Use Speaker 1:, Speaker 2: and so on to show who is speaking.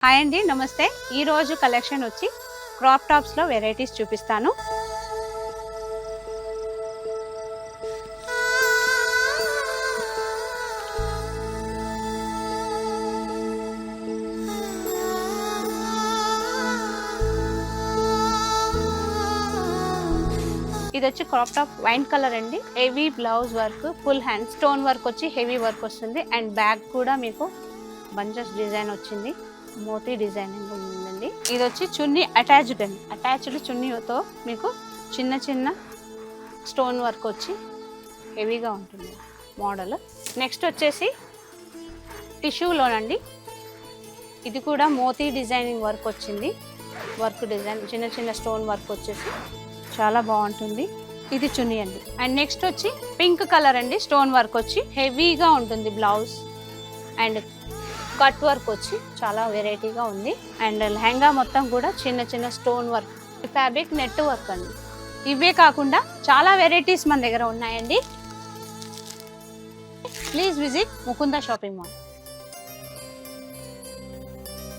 Speaker 1: Hi అండి, నమస్తే. ఈరోజు కలెక్షన్ వచ్చి క్రాప్ టాప్స్లో వెరైటీస్ చూపిస్తాను. ఇది వచ్చి క్రాప్ టాప్ వైన్ కలర్ అండి. Heavy blouse work, full hand stone work వచ్చి హెవీ వర్క్ వస్తుంది. అండ్ బ్యాక్ కూడా మీకు బంచెస్ డిజైన్ వచ్చింది, మోతీ డిజైనింగ్ ఉందండి. ఇది వచ్చి చున్నీ అటాచ్డ్ అండి. అటాచ్డ్ చున్నీతో మీకు చిన్న చిన్న స్టోన్ వర్క్ వచ్చి హెవీగా ఉంటుంది మోడల్. నెక్స్ట్ వచ్చేసి టిష్యూలోనండి. ఇది కూడా మోతీ డిజైనింగ్ వర్క్ వచ్చింది. వర్క్ డిజైన్ చిన్న చిన్న స్టోన్ వర్క్ వచ్చేసి చాలా బాగుంటుంది. ఇది చున్నీ అండి. అండ్ నెక్స్ట్ వచ్చి పింక్ కలర్ అండి. స్టోన్ వర్క్ వచ్చి హెవీగా ఉంటుంది బ్లౌజ్. అండ్ కట్ వర్క్ వచ్చి చాలా వెరైటీగా ఉంది. అండ్ లెహంగా మొత్తం కూడా చిన్న చిన్న stone work, fabric net work అండి. ఇవే కాకుండా చాలా వెరైటీస్ మన దగ్గర ఉన్నాయండి. Please visit Mukunda shopping mall.